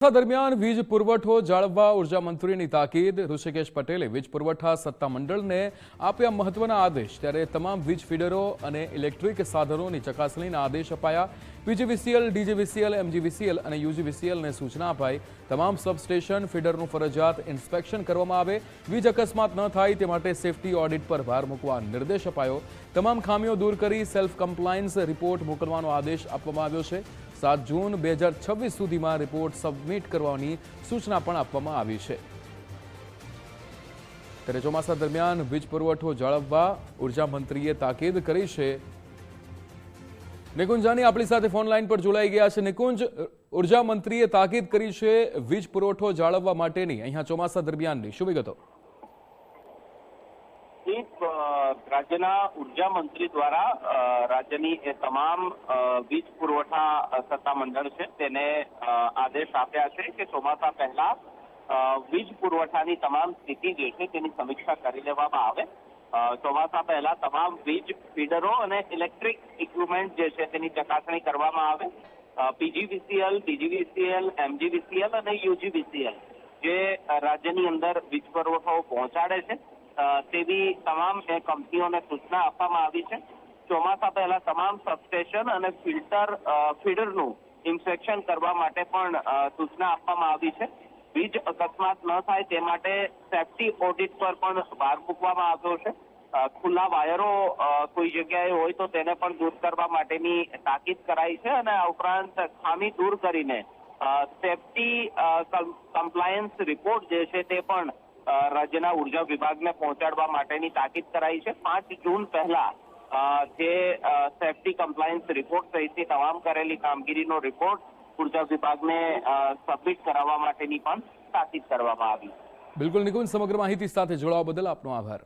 દરમિયાન વીજ પુરવઠો જાળવવા ઉર્જા મંત્રીની તાકીદ ઋષિકેશ પટેલે વીજ પુરવઠા સત્તામંડળને આપ્યા મહત્વના આદેશ। ત્યારે તમામ વીજ ફીડરો અને ઇલેક્ટ્રિક સાધનોની ચકાસણીના આદેશ અપાયા। પીજીવીસીએલ, ડીજીવીસીએલ, એમજીવીસીએલ અને યુજીવીસીએલને સૂચના અપાઈ તમામ સબસ્ટેશન ફીડરનું ફરજિયાત ઇન્સ્પેક્શન કરવામાં આવે। વીજ અકસ્માત ન થાય તે માટે સેફટી ઓડિટ પર ભાર મૂકવા નિર્દેશ અપાયો। તમામ ખામીઓ દૂર કરી સેલ્ફ કમ્પ્લાયન્સ રિપોર્ટ મોકલવાનો આદેશ આપવામાં આવ્યો છે। 7 જૂન 2026 સુધીમાં રિપોર્ટ સબમિટ કરવાની સૂચના પણ આપવામાં આવી છે। ત્યારે ચોમાસા દરમિયાન વીજ પુરવઠો જાળવવા ઉર્જા મંત્રીએ તાકીદ કરી છે। નિકુંજાની આપણી સાથે ફોન લાઈન પર જોડાઈ ગયા છે। નિકુંજ, ઉર્જા મંત્રીએ તાકીદ કરી છે વીજ પુરવઠો જાળવવા માટેની, અહીંયા ચોમાસા દરમિયાનની શું વિગતો? રાજ્યના ઉર્જા મંત્રી દ્વારા રાજ્યની તમામ વીજ પુરવઠા સત્તામંડળ છે તેને આદેશ આપ્યા છે કે ચોમાસા પહેલા વીજ પુરવઠાની તમામ સ્થિતિ જે છે તેની સમીક્ષા કરી લેવામાં આવે। ચોમાસા પહેલા તમામ વીજ ફીડરો અને ઇલેક્ટ્રિક ઇક્વિપમેન્ટ જે છે તેની ચકાસણી કરવામાં આવે। પીજીવીસીએલ, ડીજીવીસીએલ, એમજીવીસીએલ અને યુજીવીસીએલ જે રાજ્યની અંદર વીજ પુરવઠો પહોંચાડે છે તેવી તમામ કંપનીઓને સૂચના આપવામાં આવી છે। ચોમાસા પહેલા તમામ સબસ્ટેશન અને ફીડરનું ઇન્સ્પેક્શન કરવા માટે પણ સૂચના આપવામાં આવી છે। વીજ અકસ્માત ન થાય તે માટે સેફટી ઓડિટ પર પણ ભાર મૂકવામાં આવ્યો છે। ખુલ્લા વાયરો કોઈ જગ્યાએ હોય તો તેને પણ દૂર કરવા માટેની તાકીદ કરાઈ છે અને આ ઉપરાંત ખામી દૂર કરીને સેફટી કમ્પ્લાયન્સ રિપોર્ટ જે છે તે પણ રાજ્યના ઉર્જા વિભાગને પહોંચાડવા માટેની તાકીદ કરાઈ છે। 5 જૂન પહેલા જે સેફટી કમ્પ્લાયન્સ રિપોર્ટ સહિતની તમામ કરેલી કામગીરીનો રિપોર્ટ ઉર્જા વિભાગને સબમિટ કરાવવા માટેની પણ તાકીદ કરવામાં આવી। બિલકુલ નિકુંજ, સમગ્ર માહિતી સાથે જોડાવા બદલ આપનો આભાર।